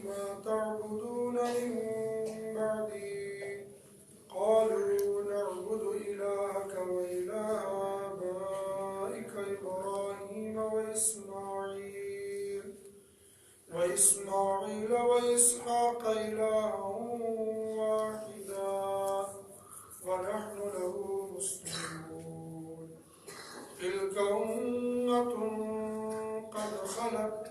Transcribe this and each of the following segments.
ما تعبدون من بعدي قالوا نعبد إلهك وإله آبائك إبراهيم وإسماعيل وإسحاق إلها واحدا ونحن له مسلمون تلك أمة قد خلت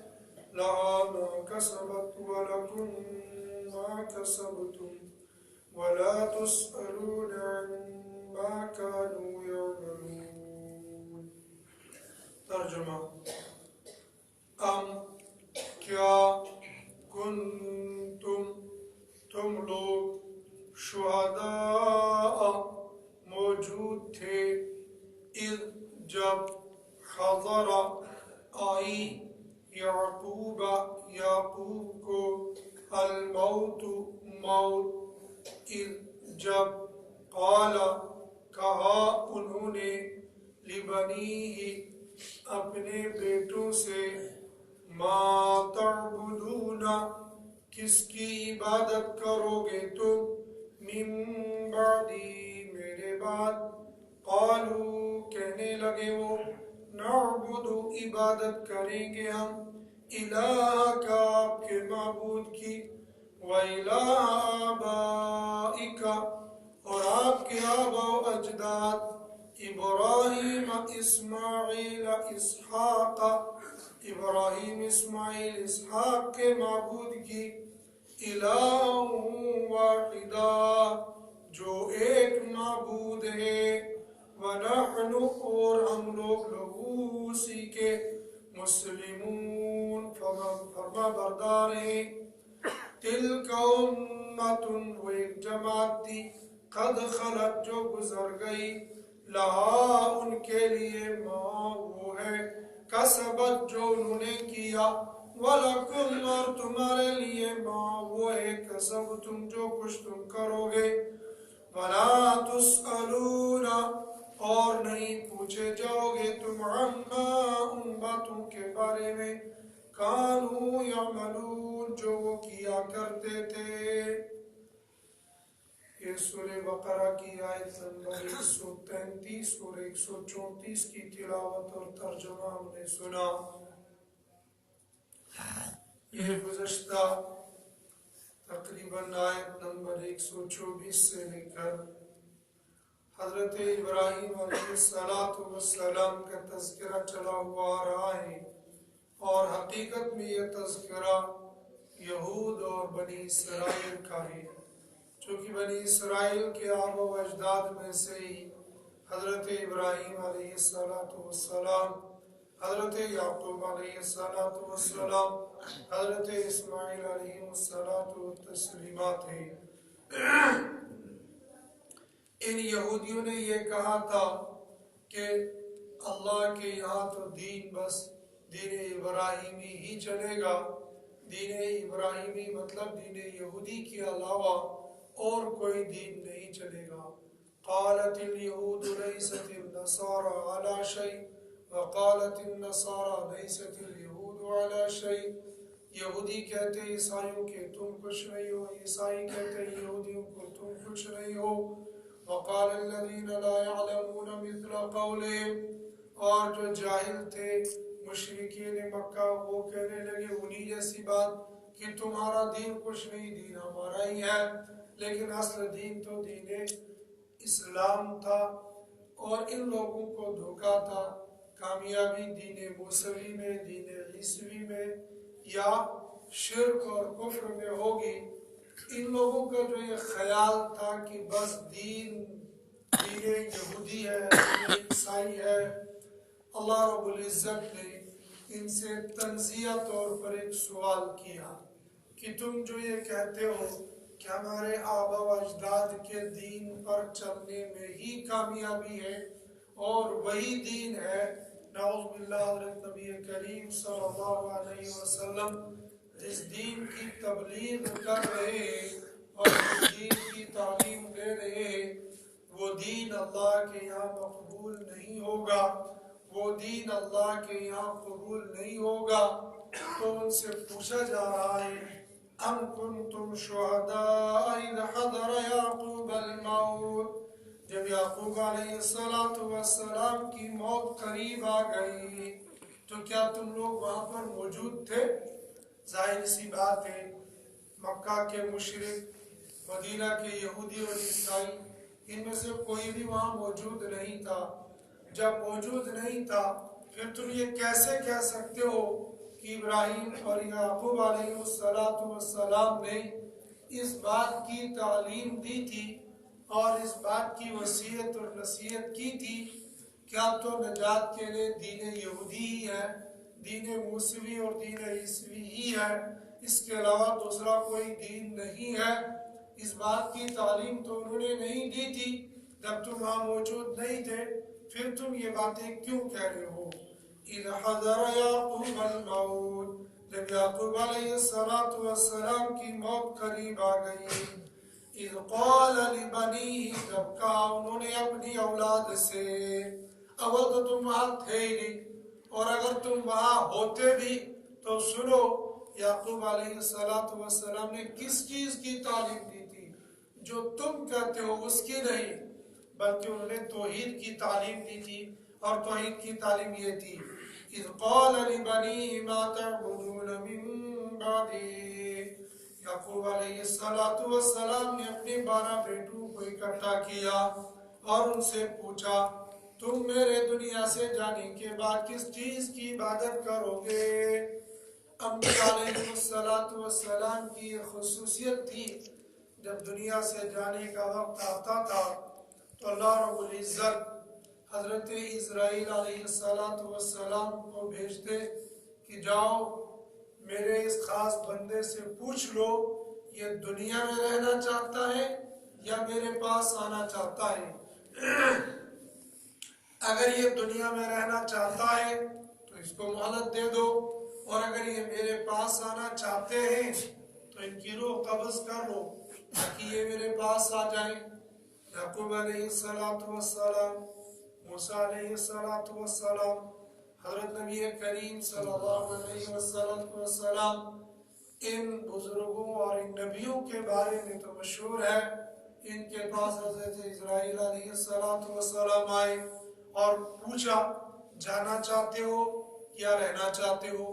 لها ما كسبت ولكم ما كسبتم ولا تسألون عما كانوا يعملون. ترجمہ: کیا تم لوگ شہداء موجود تھے اذ جب حضر آئی یعقوب کو الموت موت اذ جب قال کہا انہوں نے لبنیہ اپنے بیٹوں سے ما تعبدون کس کی عبادت کرو گے تم من بعدی میرے بعد قالوا کہنے لگے وہ نعبد عبادت کریں گے ہم الہ کا آپ کے معبود کی وَإِلَىٰ آبَائِكَ اور آپ کے آبا و اجداد ابراہیم اسماعیل اسحاق ابراہیم اسماعیل اسحاق کے معبود کی الہ واحدہ جو ایک معبود ہے وَنَحْنُ اور ہم لوگ لہو اسی کے مسلمون فرما بردار ہیں. تلک امت وہ ایک جماعت تھی قد خلت جو گزر گئی لہا ان کے لیے ما وہ ہے کسبت جو انہوں نے کیا وَلَكُمْ اور تمہارے لیے ما وہ ہے کسبتم جو کچھ تم کرو گے وَلَا تُسْأَلُونَ اور نہیں پوچھے جاؤ گے تم عما ان باتوں کے بارے میں کانوا یعملون جو وہ کیا کرتے تھے. یہ سورہ بقرہ کی آیت نمبر 133 اور 134 کی تلاوت اور ترجمہ ہم نے سنا. یہ گزشتہ تقریباً آیت نمبر 124 سے لے کر حضرت ابراہیم علیہ السلام کا تذکرہ چلا ہوا آ رہا ہے اور حقیقت میں یہ تذکرہ یہود اور بنی اسرائیل کا ہے چونکہ بنی اسرائیل کے آبا و اجداد میں سے ہی حضرت ابراہیم علیہ السلام حضرت یعقوب علیہ السلام حضرت اسماعیل علیہ السلام ہیں. ان یہودیوں نے یہ کہا تھا کہ اللہ کے یہاں تو دین بس دین ابراہیمی ہی چلے گا. دین ابراہیمی مطلب دین یہودی کے علاوہ اور کوئی دین نہیں چلے گا. قالت اليهود ليست النصارى على شيء وقالت النصارى ليست اليهود على شيء. یہودی کہتے عیسائیوں کہ تم کچھ نہیں ہو عیسائی کہتے یہودیوں کو تم کچھ نہیں ہو. وقال الذين لا يعلمون مثل قولهم اور جو جاہل تھے مشرکین مکہ وہ کہنے لگے انہی جیسی بات کہ تمہارا دین کچھ نہیں دین ہمارا ہی ہے لیکن اصل دین تو دین اسلام تھا اور ان لوگوں کو دھوکا تھا. کامیابی دین موسوی میں دین عیسوی میں یا شرک اور کفر میں ہوگی. ان لوگوں کا جو یہ خیال تھا کہ بس دین یہودی ہے دین عیسائی ہے. اللہ رب العزت نے ان سے تنزیہ طور پر ایک سوال کیا کہ تم جو یہ کہتے ہو کہ ہمارے آبا و اجداد کے دین پر چلنے میں ہی کامیابی ہے اور وہی دین ہے. نعوذ باللہ حضرت نبی کریم صلی اللہ علیہ وسلم اس دین کی تبلیغ کر رہے ہیں اور اس دین کی تعلیم دے رہے ہیں. وہ دین اللہ کے یہاں مقبول نہیں ہوگا وہ دین اللہ کے یہاں قبول نہیں ہوگا. تو ان سے پوچھا جا رہا ہے أم كنتم شهداء إذ حضر يعقوب الموت جب یعقوب علیہ السلام کی موت قریب آ گئی تو کیا تم لوگ وہاں پر موجود تھے؟ ظاہر سی بات ہے مکہ کے مشرک، مدینہ کے یہودی اور عیسائی، ان میں سے کوئی بھی وہاں موجود نہیں تھا۔ جب موجود نہیں تھا پھر تم یہ کیسے کہہ سکتے ہو کہ ابراہیم اور یعقوب علیہ السلام نے اس بات کی تعلیم دی تھی اور اس بات کی وصیت اور نصیحت کی تھی کیا تو نجات کے لیے دین یہودی ہی ہے، دین موسوی اور دین عیسوی ہی ہے، اس کے علاوہ دوسرا کوئی دین نہیں ہے؟ اس بات کی تعلیم تو انہوں نے نہیں دی تھی جب تم وہاں موجود نہیں تھے، پھر تم یہ باتیں کیوں کہہ رہے ہو؟ اذ حضر یعقوب الموت جب یعقوب علیہ السلام کی موت قریب آ گئی، اذ قال لبنیہ جب کہا انہوں نے اپنی اولاد سے، اول تو تم وہاں تھے ہی نہیں، اور اگر تم وہاں ہوتے بھی تو سنو یعقوب علیہ السلام نے کس چیز کی تعلیم دی تھی؟ جو تم کہتے ہو اس کی نہیں، بلکہ انہوں نے توحید کی تعلیم دی تھی، اور توحید کی تعلیم یہ تھی اذ قال لبنیہ ما تعبدون من بعدی یعقوب علیہ السلام نے اپنے 12 بیٹوں کو اکٹھا کیا اور ان سے پوچھا تم میرے دنیا سے جانے کے بعد کس چیز کی عبادت کرو گے؟ انبیاء علیہ السلام کی یہ خصوصیت تھی جب دنیا سے جانے کا وقت آتا تھا تو اللہ رب العزت حضرت اسرائیل علیہ السلام کو بھیجتے کہ جاؤ میرے اس خاص بندے سے پوچھ لو یہ دنیا میں رہنا چاہتا ہے یا میرے پاس آنا چاہتا ہے؟ اگر یہ دنیا میں رہنا چاہتا ہے تو اس کو مہلت دے دو، اور اگر یہ میرے پاس آنا چاہتے ہیں تو ان کی روح قبض کر لو تاکہ یہ میرے پاس آ جائیں۔ یعقوب علیہ السلام، موسیٰ علیہ السلام، حضرت نبی کریم صلی اللہ علیہ وسلم، ان بزرگوں اور ان نبیوں کے بارے میں تو مشہور ہے ان کے پاس حضرت اسرائیل علیہ السلام آئے اور پوچھا جانا چاہتے ہو یا رہنا چاہتے ہو؟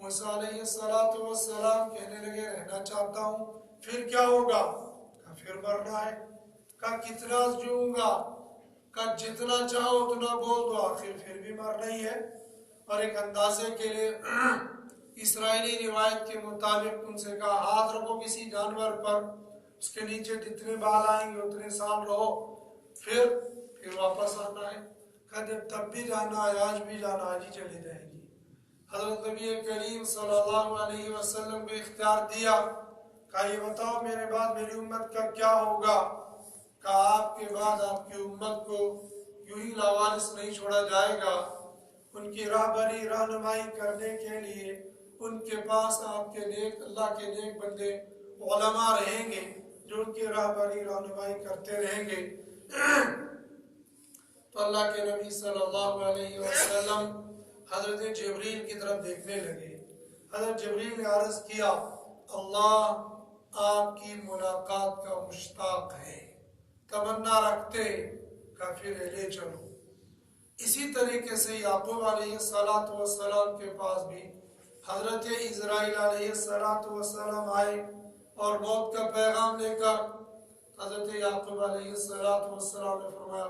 موسیٰ علیہ السلام کہنے لگے رہنا چاہتا ہوں۔ پھر کیا ہوگا؟ کہا پھر مرنا ہے۔ کہا کتنا جیوں گا؟ کہا جتنا چاہو اتنا بول دو، آخر پھر بھی مرنا ہی ہے۔ اور ایک اندازے کے لیے اسرائیلی روایت کے مطابق ان سے کہا ہاتھ رکھو کسی جانور پر، اس کے نیچے جتنے بال آئیں گے اتنے سال رہو، پھر واپس آنا ہے۔ کہا جب تب بھی جانا ہے آج بھی جانا، آج ہی چلی جائے گی۔ حضرت نبی کریم صلی اللہ علیہ وسلم کو اختیار دیا، کہا یہ بتاؤ میرے بعد میری امت کا کیا ہوگا؟ کہا آپ کے بعد آپ کی امت کو یوں ہی لاوارث نہیں چھوڑا جائے گا، ان کی راہبری رہنمائی کرنے کے لیے ان کے پاس آپ کے نیک اللہ کے نیک بندے علماء رہیں گے جو ان کی راہبری رہنمائی کرتے رہیں گے۔ تو اللہ کے نبی صلی اللہ علیہ وسلم حضرت جبریل کی طرف دیکھنے لگے۔ حضرت جبریل نے عرض کیا اللہ آپ کی ملاقات کا مشتاق ہے، تمنا رکھتے، کہ پھر لے چلو۔ اسی طریقے سے یعقوب علیہ السلام کے پاس بھی حضرت اسرائیل علیہ السلام آئے اور موت کا پیغام لے کر۔ حضرت یعقوب علیہ السلام نے فرمایا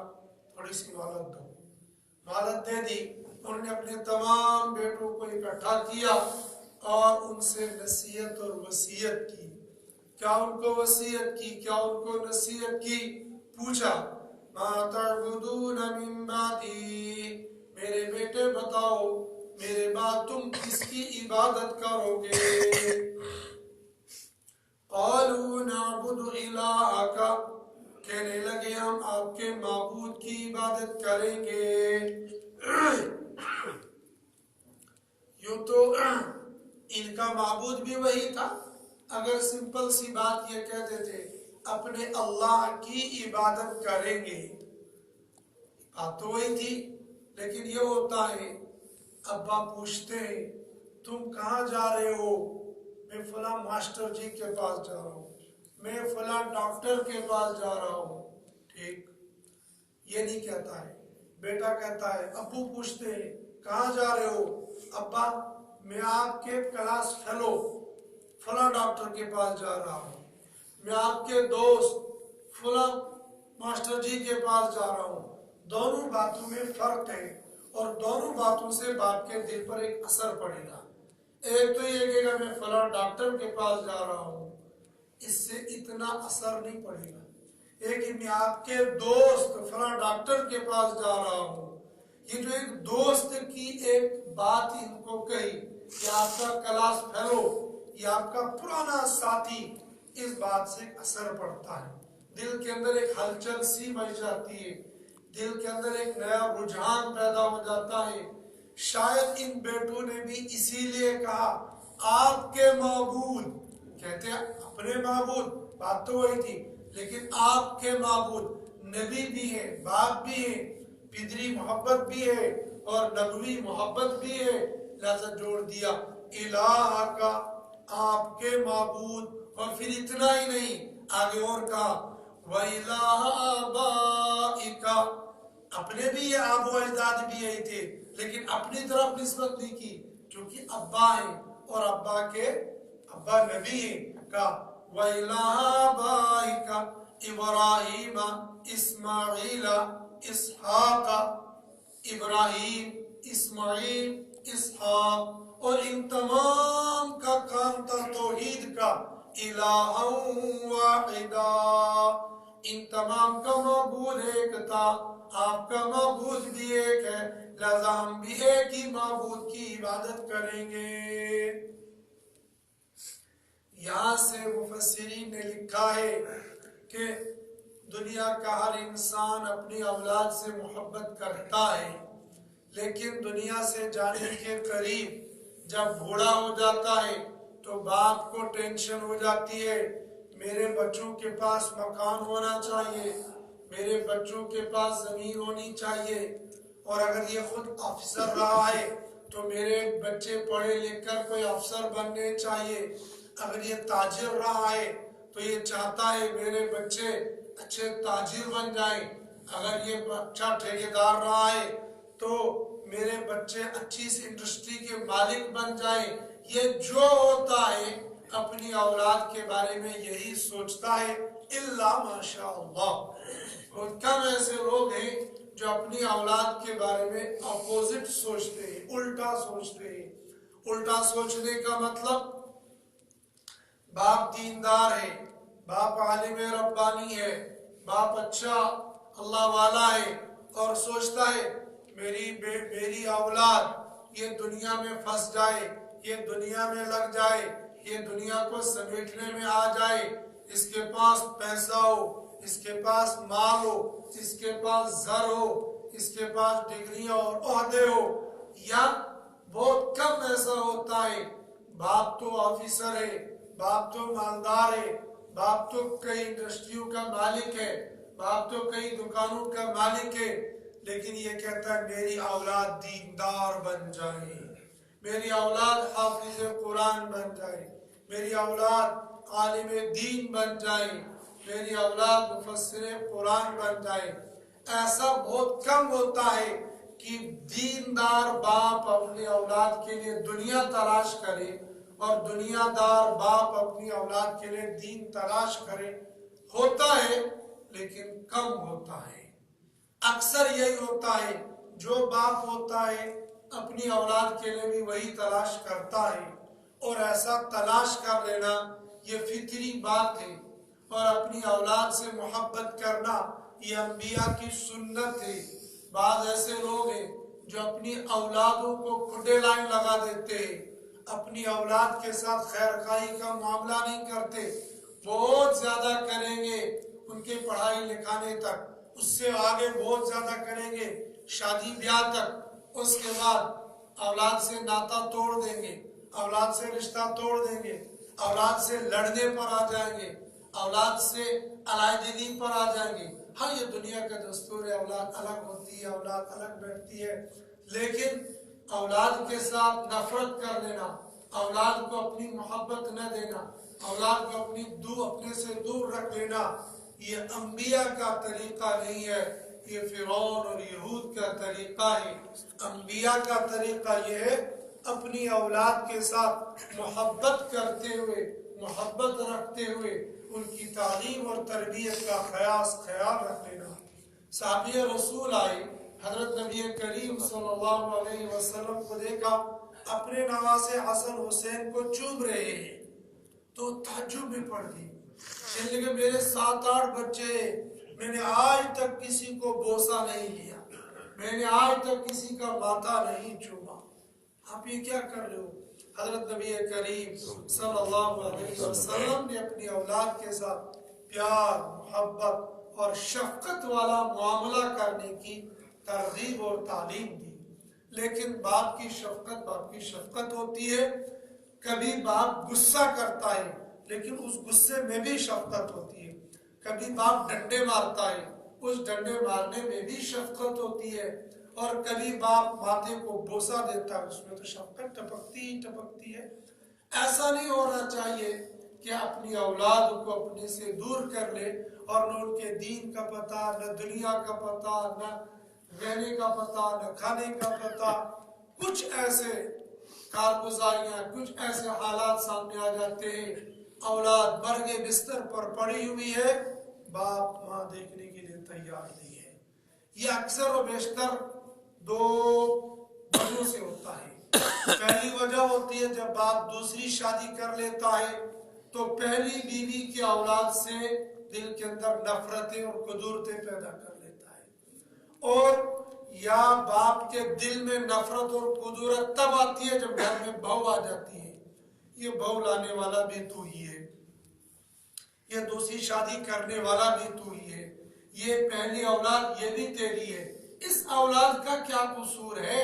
تھوڑی سی مہلت دو، مہلت دے دی۔ انہوں نے اپنے تمام بیٹوں کو اکٹھا کیا اور ان سے نصیحت اور وصیت کی۔ کیا ان کو وصیت کی، کیا ان کو نصیحت کی؟ پوچھا ما تعبدون من بعدی، میرے بیٹے بتاؤ میرے بعد تم کس کی عبادت کرو گے؟ قالوا نعبد الہک، کہنے لگے ہم آپ کے معبود کی عبادت کریں گے۔ یوں تو ان کا معبود بھی وہی تھا، اگر سمپل سی بات یہ کہتے تھے اپنے اللہ کی عبادت کریں گے، بات تو وہی تھی۔ لیکن یہ ہوتا ہے ابا پوچھتے ہیں تم کہاں جا رہے ہو؟ میں فلاں ماسٹر جی کے پاس جا رہا ہوں، میں فلاں ڈاکٹر کے پاس جا رہا ہوں، ٹھیک، یہ نہیں کہتا ہے۔ بیٹا کہتا ہے، ابو پوچھتے ہیں کہاں جا رہے ہو؟ ابا میں آپ کے کلاس فیلو فلاں ڈاکٹر کے پاس جا رہا ہوں، میں آپ کے دوست فلاں ماسٹر جی کے پاس جا رہا ہوں۔ دونوں باتوں میں فرق ہے، اور دونوں باتوں سے باپ کے دل پر ایک اثر پڑے گا۔ ایک تو یہ کہے گا میں فلاں ڈاکٹر کے پاس جا رہا ہوں، اس سے اتنا اثر نہیں پڑے گا۔ ایک میں آپ کے دوست فلاں ڈاکٹر کے پاس جا رہا ہوں، یہ جو ایک دوست کی ایک بات ان کو کہی کہ آپ کا کلاس فیلو یا آپ کا پرانا ساتھی، اس بات سے اثر پڑتا ہے، دل کے اندر ایک ہلچل سی مچ جاتی ہے، دل کے اندر ایک نیا رجحان پیدا ہو جاتا ہے۔ شاید ان بیٹوں نے بھی اسی لیے کہا آپ کے معبود، کہتے ہیں اپنے معبود، بات تو وہی تھی، لیکن آپ کے معبود نبی بھی ہیں، باپ بھی ہیں، پدری محبت بھی ہے اور نبوی محبت بھی ہے، لہذا جوڑ دیا الہ کا، آپ کے معبود۔ اور پھر اتنا ہی نہیں، آگے اور کہا وَإِلَىٰ آبَائِكَ، اپنے بھی یہ آب و اجداد بھی یہی تھے، لیکن اپنی طرف نسبت نہیں کی، چونکہ ابا ہیں اور ابا کے ابا نبی ہیں، کہا وَإِلَىٰ آبَائِكَ إِبْرَاهِيمَ إِسْمَاعِيلَ اسحاق، ابراہیم، اسماعیل، اسحاق، اور ان تمام کا کام تھا توحید کا، الہ واحدہ، ان تمام کا معبود ایک تھا، آپ کا معبود بھی ایک ہے، لہذا ہم بھی ایک ہی معبود کی عبادت کریں گے۔ یہاں سے مفسرین نے لکھا ہے کہ دنیا کا ہر انسان اپنی اولاد سے محبت کرتا ہے، لیکن دنیا سے جانے کے قریب جب بوڑھا ہو جاتا ہے تو باپ کو ٹینشن ہو جاتی ہے، میرے بچوں کے پاس مکان ہونا چاہیے، میرے بچوں کے پاس زمین ہونی چاہیے، اور اگر یہ خود افسر رہا ہے تو میرے بچے پڑھے لکھ کر کوئی افسر بننے چاہیے، اگر یہ تاجر رہا ہے تو یہ چاہتا ہے میرے بچے اچھے تاجر بن جائیں، اگر یہ اچھا ٹھیکیدار رہا ہے تو میرے بچے اچھی سی انڈسٹری کے مالک بن جائیں۔ یہ جو ہوتا ہے اپنی اولاد کے بارے میں یہی سوچتا ہے، الا ماشاء اللہ، بہت کم ایسے لوگ ہیں جو اپنی اولاد کے بارے میں اپوزٹ سوچتے ہیں، الٹا سوچتے ہیں۔ الٹا سوچنے کا مطلب باپ دیندار ہے، باپ عالم ربانی ہے، باپ اچھا اللہ والا ہے، اور سوچتا ہے میری اولاد یہ دنیا میں پھنس جائے، یہ دنیا میں لگ جائے، یہ دنیا کو سمیٹنے میں آ جائے، اس کے پاس پیسہ ہو، اس کے پاس مال ہو، اس کے پاس زر ہو، اس کے پاس ڈگریاں اور عہدے ہو، یا بہت کم ایسا ہوتا ہے باپ تو آفیسر ہے، باپ تو مالدار ہے، باپ تو کئی انڈسٹریوں کا مالک ہے، باپ تو کئی دکانوں کا مالک ہے، لیکن یہ کہتا ہے میری اولاد دیندار بن جائے، میری اولاد حافظ قرآن بن جائے، میری اولاد عالم دین بن جائے، میری اولاد مفسر قرآن بن جائے۔ ایسا بہت کم ہوتا ہے کہ دیندار باپ اپنی اولاد کے لیے دنیا تلاش کرے اور دنیا دار باپ اپنی اولاد کے لیے دین تلاش کرے، ہوتا ہے لیکن کم ہوتا ہے۔ اکثر یہی ہوتا ہے، جو باپ ہوتا ہے اپنی اولاد کے لیے بھی وہی تلاش کرتا ہے، اور ایسا تلاش کر لینا یہ فطری بات ہے، اور اپنی اولاد سے محبت کرنا یہ انبیاء کی سنت ہے۔ بعض ایسے لوگ ہیں جو اپنی اولادوں کو کھڈے لائن لگا دیتے ہیں، اپنی اولاد کے ساتھ خیر خواہی کا معاملہ نہیں کرتے، بہت زیادہ کریں گے ان کے پڑھائی لکھانے تک، اس سے آگے بہت زیادہ کریں گے شادی بیاہ تک، اس کے بعد اولاد سے ناتا توڑ دیں گے، اولاد سے رشتہ توڑ دیں گے، اولاد سے لڑنے پر آ جائیں گے، اولاد سے علیحدگی پر آ جائیں گے۔ ہاں یہ دنیا کا دستور ہے، اولاد الگ ہوتی ہے، اولاد الگ بیٹھتی ہے، لیکن اولاد کے ساتھ نفرت کر لینا، اولاد کو اپنی محبت نہ دینا، اولاد کو اپنے سے دور رکھ لینا، یہ انبیاء کا طریقہ نہیں ہے، یہ فرعون اور یہود کا طریقہ ہے۔ انبیاء کا طریقہ یہ ہے اپنی اولاد کے ساتھ محبت کرتے ہوئے، محبت رکھتے ہوئے ان کی تعلیم اور تربیت کا خیال رکھ لینا۔ صحابی رسول آئے، حضرت نبی کریم صلی اللہ علیہ وسلم کو دیکھا اپنے نواسے حسن حسین کو چوم رہے ہیں تو تعجب میں پڑ گئی، کہنے لگے میرے 7-8 بچے، میں نے آج تک کسی کو بوسہ نہیں لیا، میں نے آج تک کسی کا ماتھا نہیں چوما، آپ یہ کیا کر رہے ہو؟ حضرت نبی کریم صلی اللہ علیہ وسلم نے اپنی اولاد کے ساتھ پیار، محبت اور شفقت والا معاملہ کرنے کی ترغیب اور تعلیم دی۔ لیکن باپ کی شفقت ہوتی ہے، کبھی باپ غصہ کرتا ہے لیکن اس غصے میں بھی شفقت ہوتی ہے، کبھی باپ ڈنڈے مارتا ہے، اس ڈنڈے مارنے میں بھی شفقت ہوتی ہے، اور کبھی باپ ماتھے کو بوسہ دیتا ہے، اس میں تو شفقت ٹپکتی ہے۔ ایسا نہیں ہونا چاہیے کہ اپنی اولاد کو اپنے سے دور کر لے اور نہ ان کے دین کا پتہ، نہ دنیا کا پتہ، نہ رہنے کا پتہ، نہ کھانے کا پتہ۔ کچھ ایسے کارگزاریاں، کچھ ایسے حالات سامنے آ جاتے ہیں، اولاد مرگے بستر پر پڑی ہوئی ہے، باپ ماں دیکھنے کے لیے تیار نہیں ہے۔ یہ اکثر و بیشتر 2 وجہ سے ہوتا ہے۔ پہلی وجہ ہوتی ہے جب باپ دوسری شادی کر لیتا ہے تو پہلی بیوی کی اولاد سے دل کے اندر نفرتیں اور قدورتیں پیدا کر لیتا ہے، اور یا باپ کے دل میں نفرت اور قدورت تب آتی ہے جب گھر میں بہو آ جاتی ہے، یہ بہو لانے والا بھی تو ہی ہے، یہ دوسری شادی کرنے والا بھی تو ہی ہے، یہ پہلی اولاد یہ بھی تیری ہے، اس اولاد کا کیا قصور ہے؟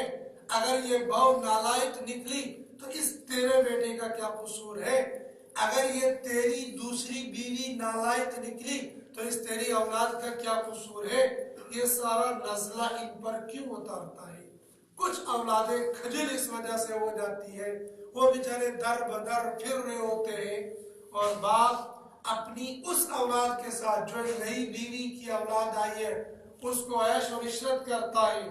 اگر یہ بہو نالائق نکلی تو اس تیرے بیٹے کا کیا قصور ہے؟ اگر یہ تیری دوسری بیوی نالائق نکلی تو اس تیری اولاد کا کیا قصور ہے؟ یہ سارا نزلہ ان پر کیوں اتارتا ہے؟ کچھ اولادیں کھجل اس وجہ سے ہو جاتی ہے، وہ بیچارے در بدر پھر رہے ہوتے ہیں، اور باپ اپنی اس اولاد کے ساتھ جو نئی بیوی کی اولاد آئی ہے اس کو عیش و عشرت کرتا ہے،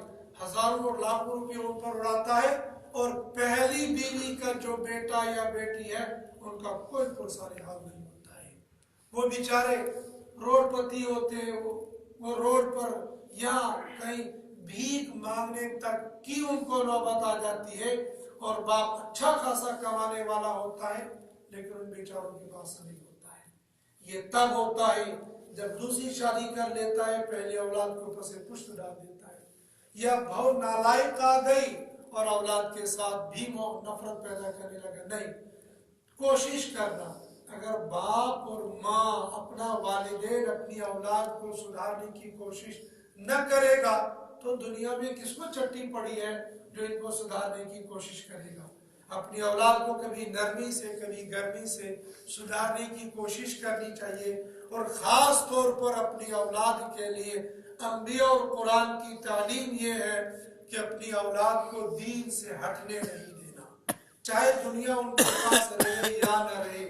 ہزاروں اور لاکھوں روپے ان پر اڑاتا ہے، اور پہلی بیوی کا جو بیٹا یا بیٹی ہے ان کا کوئی پرسان حال نہیں ہوتا ہے، وہ بیچارے روڈ پتی ہوتے ہیں، وہ روڈ پر یا کہیں بھیک مانگنے تک کی ان کو نوبت آ جاتی ہے، اور باپ اچھا خاصا کمانے والا ہوتا ہے لیکن ان بیچاروں کے پاس نہیں ہوتا ہے۔ یہ تب ہوتا ہے جب دوسری شادی کر لیتا ہے، پہلی اولاد کو پس پشت ڈال دیتا ہے، یا بہو نالائق آ گئی اور اولاد کے ساتھ بھی نفرت پیدا کرنے لگا۔ نہیں، کوشش کرنا، اگر باپ اور ماں اپنا والدین اپنی اولاد کو سدھارنے کی کوشش نہ کرے گا تو دنیا میں کس کو چٹی پڑی ہے جو ان کو سدھارنے کی کوشش کرے گا؟ اپنی اولاد کو کبھی نرمی سے کبھی گرمی سے سدھارنے کی کوشش کرنی چاہیے، اور خاص طور پر اپنی اولاد کے لیے انبیاء اور قرآن کی تعلیم یہ ہے کہ اپنی اولاد کو دین سے ہٹنے نہیں دینا، چاہے دنیا ان کے پاس رہے یا نہ رہے۔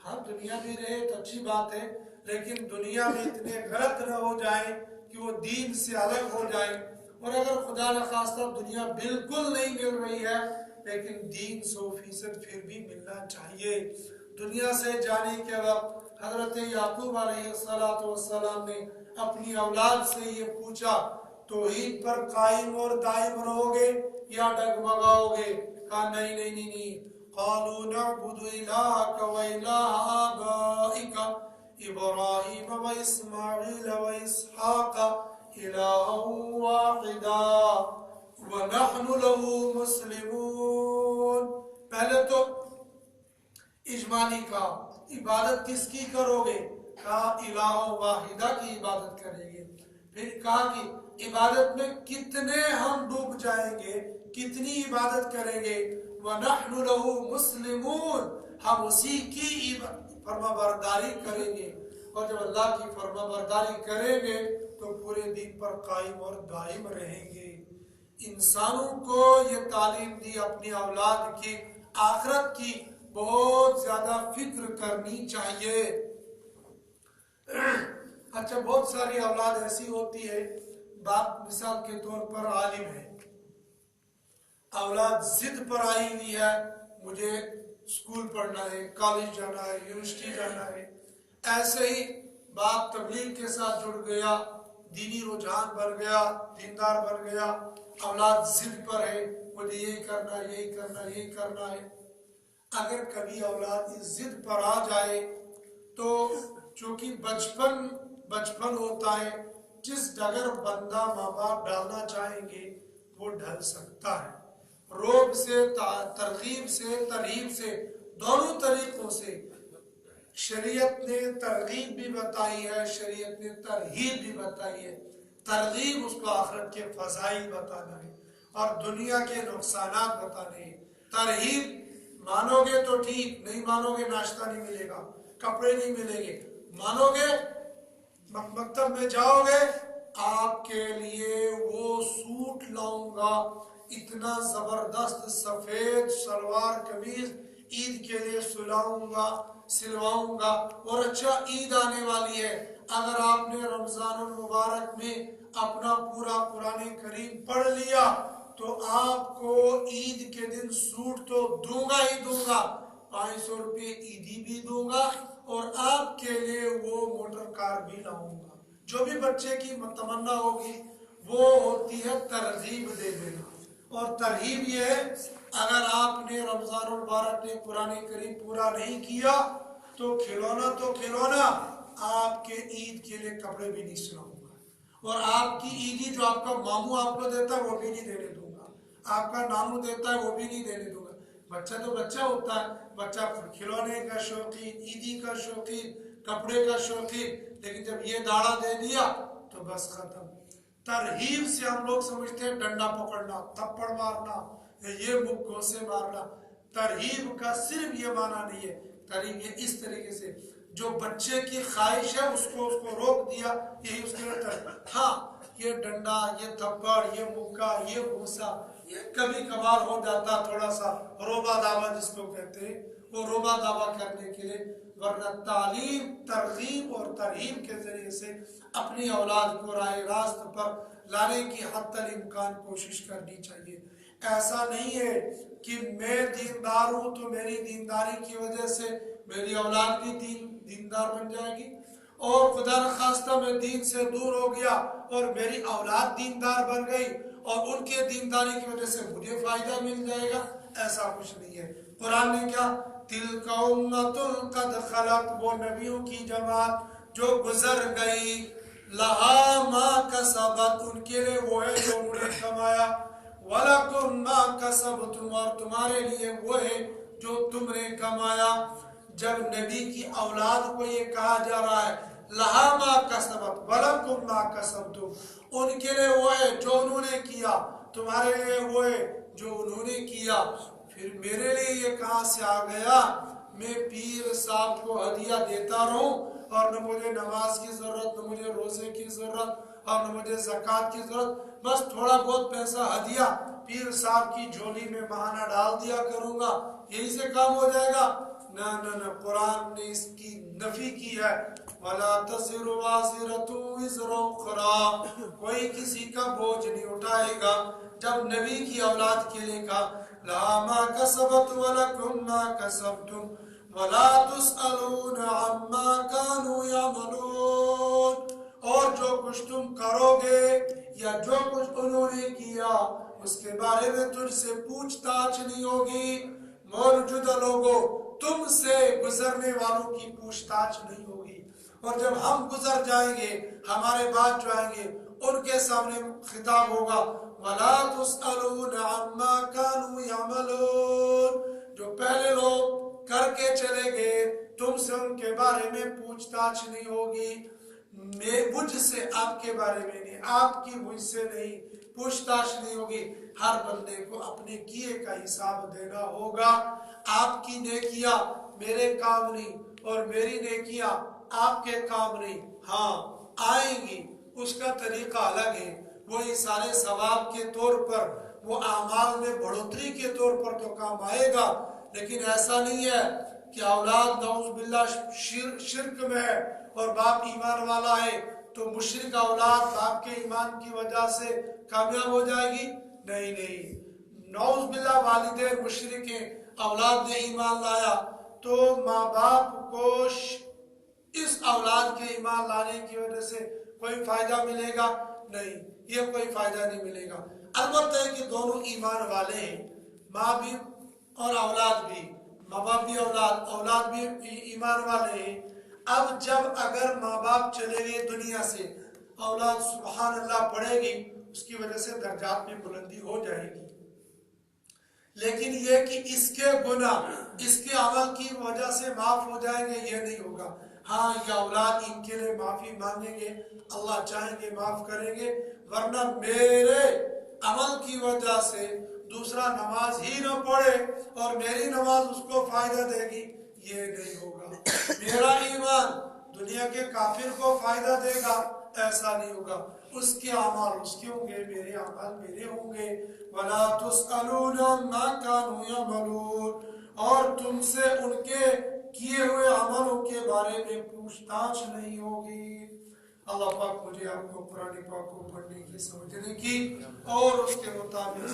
ہاں دنیا بھی رہے تو اچھی بات ہے، لیکن دنیا میں اتنے غلط نہ ہو جائیں کہ وہ دین سے الگ ہو جائیں، اور اگر خدا نخواستہ دنیا بالکل نہیں مل رہی ہے لیکن دین 100% پھر بھی ملنا چاہیے۔ دنیا سے جانے کے وقت حضرت یعقوب علیہ السلام نے اپنی اولاد سے یہ پوچھا، توحید پر قائم اور دائم رہو گے یا ڈگمگاؤ گے؟ کہا نہیں، قالوا نعبد الہک و الہ آبائک ابراہیم و اسماعیل و اسحاق الہا واحدا ونحن له مسلمون۔ پہلے تو اجمالی کہا عبادت کس کی کرو گے؟ کہا الہ واحدہ کی عبادت کریں گے، پھر کہا کہ عبادت میں کتنے ہم ڈوب جائیں گے، کتنی عبادت کریں گے، وَنَحْنُ لَهُ مُسْلِمُونَ، ہم اسی کی فرما برداری کریں گے، اور جب اللہ کی فرما برداری کریں گے تو پورے دین پر قائم اور دائم رہیں گے۔ انسانوں کو یہ تعلیم دی اپنی اولاد کی آخرت کی بہت زیادہ فکر کرنی چاہیے۔ اچھا، بہت ساری اولاد ایسی ہوتی ہے، باپ مثال کے طور پر عالم ہے، اولاد ضد پر آئی ہوئی ہے، مجھے اسکول پڑھنا ہے، کالج جانا ہے، یونیورسٹی جانا ہے۔ ایسے ہی باپ تبلیغ کے ساتھ جڑ گیا، دینی رجحان بن گیا، دیندار بن گیا، اولاد ضد پر ہے، مجھے یہی کرنا ہے، یہی کرنا ہے، یہی کرنا ہے۔ اگر کبھی اولاد اس ضد پر آ جائے تو چونکہ بچپن ہوتا ہے، جس ڈگر بندہ ماں باپ ڈالنا چاہیں گے وہ ڈھل سکتا ہے۔ روب سے، ترغیب سے، ترہیب سے، دونوں طریقوں سے شریعت نے ترغیب بھی بتائی ہے، شریعت نے ترہیب بھی بتائی ہے۔ ترغیب اس کو آخرت کے فضائل بتانا ہے اور دنیا کے نقصانات بتانے ہیں۔ ترہیب مانو گے تو ٹھیک، نہیں مانو گے ناشتہ نہیں ملے گا، کپڑے نہیں ملیں گے۔ مانو گے، مکتب میں جاؤ گے، آپ کے لیے وہ سوٹ لاؤں گا، اتنا زبردست سفید شلوار قمیض عید کے لیے سلواؤں گا۔ اور اچھا، عید آنے والی ہے، اگر آپ نے رمضان المبارک میں اپنا پورا قرآن کریم پڑھ لیا تو آپ کو عید کے دن سوٹ تو دوں گا ہی دوں گا، 500 روپے عیدی بھی دوں گا، اور آپ کے لیے وہ موٹر کار بھی لاؤں گا۔ جو بھی بچے کی تمنا ہوگی وہ ہوتی ہے ترغیب دے دینا، اور ترغیب یہ ہے اگر آپ نے رمضان المبارک نے قرآن کریم پورا نہیں کیا تو کھلونا آپ کے عید کے لیے کپڑے بھی نہیں سلاؤں گا، اور آپ کی عیدی جو آپ کا ماموں آپ کو دیتا ہے وہ بھی نہیں دینے دوں گا، آپ کا نانو دیتا ہے وہ بھی نہیں دینے دوں گا۔ بچہ تو بچہ ہوتا ہے، بچہ کھلونے کا شوقین، عیدی کا شوقین، کپڑے کا شوقین، لیکن جب یہ داڑا دے دیا تو بس ختم۔ ترہیب سے ہم لوگ سمجھتے ہیں ڈنڈا پکڑنا، تھپڑ مارنا، یہ مکوں سے مارنا۔ ترہیب کا صرف یہ معنی نہیں ہے، ترہیب یہ اس طریقے سے جو بچے کی خواہش ہے اس کو روک دیا، یہی اس کے لیے ترہیب۔ ہاں، یہ ڈنڈا، یہ تھپڑ، یہ مکہ، یہ بھوسا، یہ کبھی کبھار ہو جاتا، تھوڑا سا روبا داوا جس کو کہتے ہیں، وہ روبا داوا کرنے کے لیے، ورنہ تعلیم، ترغیب اور ترہیب کے ذریعے سے اپنی اولاد کو راہ راست پر لانے کی حتی الامکان کوشش کرنی چاہیے۔ ایسا نہیں ہے کہ میں دیندار ہوں تو میری دینداری کی وجہ سے میری اولاد بھی دیندار بن جائے گی، اور خدا نخواستہ میں دین سے دور ہو گیا اور میری اولاد دیندار بن گئی اور ان کے دینداری کی وجہ سے مجھے فائدہ مل جائے گا، ایسا کچھ نہیں ہے۔ قرآن نے کیا، تلک امۃ قد خلت، وہ نبیوں کی جماعت جو گزر گئی، لہا ما کسبت، ان کے لیے وہ ہے جو انہوں نے کمایا، وَلَكُمْ مَا كَسَبْتُمْ، اور تمہارے لیے وہ ہے جو تم نے کمایا۔ جب نبی کی اولاد کو یہ کہا جا رہا ہے لہا ما کسبت وَلَكُمْ مَا كَسَبْتُمْ، ان کے لیے وہ ہے جو انہوں نے کیا، تمہارے لیے وہ ہے جو انہوں نے کیا، پھر میرے لیے یہ کہاں سے آ گیا میں پیر صاحب کو ہدیہ دیتا رہوں اور نہ مجھے نماز کی ضرورت، نہ مجھے روزے کی ضرورت اور نہ مجھے زکوٰۃ کی ضرورت، بس تھوڑا بہت پیسہ ہدیہ پیر صاحب کی جھولی میں ماہانہ ڈال دیا کروں گا، یہی سے کام ہو جائے گا؟ نہ نہ نہ، قرآن نے اس کی نفی کی ہے، وَلَا تَزِرُ وَازِرَةٌ وِزْرَ أُخْرَىٰ، کوئی کسی کا بوجھ نہیں اٹھائے گا۔ جب نبی کی اولاد کے لیے کہا لَهَا مَا كَسَبَتْ وَلَكُمْ مَا كَسَبْتُمْ وَلَا تُسْأَلُونَ عَمَّا كَانُوا يَعْمَلُونَ، اور جو کچھ تم کرو گے یا جو کچھ انہوں نے کیا اس کے بارے میں تجھ سے پوچھ تاچھ نہیں ہوگی۔ موجودہ لوگوں، تم سے گزرنے والوں کی پوچھ تاچھ نہیں ہوگی، اور جب ہم گزر جائیں گے ہمارے بعد جو آئیں گے ان کے سامنے خطاب ہوگا وَلَا تُسْأَلُونَ عَمَّا كَانُوا يَعْمَلُونَ، جو پہلے لوگ کر کے چلے گئے تم سے ان کے بارے میں پوچھ تاچھ نہیں ہوگی، مجھ سے آپ کے بارے میں نہیں، آپ کی مجھ سے نہیں پوچھ تاچھ نہیں ہوگی۔ ہر بندے کو اپنے کیے کا حساب دینا ہوگا۔ آپ کی نیکیاں میرے کام نہیں اور میری نیکیاں آپ کے کام نہیں، ہاں آئیں گی، اس کا طریقہ الگ ہے، وہ ایصال ثواب کے طور پر، وہ اعمال میں بڑھوتری کے طور پر تو کام آئے گا، لیکن ایسا نہیں ہے کہ اولاد نعوذ باللہ شرک میں ہے اور باپ ایمان والا ہے تو مشرک اولاد باپ کے ایمان کی وجہ سے کامیاب ہو جائے گی؟ نہیں نہیں، نعوذ باللہ والدین مشرک ہیں، اولاد نے ایمان لایا تو ماں باپ کو اس اولاد کے ایمان لانے کی وجہ سے کوئی فائدہ ملے گا؟ نہیں، یہ کوئی فائدہ نہیں ملے گا۔ البتہ کہ دونوں ایمان والے ہیں، ماں بھی اور اولاد بھی، ماں باپ بھی اولاد بھی ایمان والے ہیں۔ اب جب اگر ماں باپ چلے گئے دنیا سے، اولاد سبحان اللہ پڑھے گی، اس کی وجہ سے درجات میں بلندی ہو جائے گی، لیکن یہ کہ اس کے گناہ اس کے عمل کی وجہ سے معاف ہو جائیں گے، یہ نہیں ہوگا۔ ہاں یہ اولاد ان کے لیے معافی مانگیں گے، اللہ چاہیں گے معاف کریں گے، ورنہ میرے عمل کی وجہ سے دوسرا نماز ہی نہ پڑھے اور میری نماز اس کو فائدہ دے گی، یہ نہیں ہوگا۔ میرا ایمان دنیا کے کافر کو فائدہ دے گا، ایسا نہیں ہوگا۔ اس کے اعمال اس کے ہوں گے، میرے اعمال میرے ہوں گے۔ وَلَا تُسْأَلُونَ عَمَّا كَانُوا يَعْمَلُونَ، اور تم سے ان کے کیے ہوئے عملوں کے بارے میں پوچھ تاچھ نہیں ہوگی۔ اللہ پاک مجھے آپ کو قرآن پاک کو پڑھنے کی، سمجھنے کی اور اس کے مطابق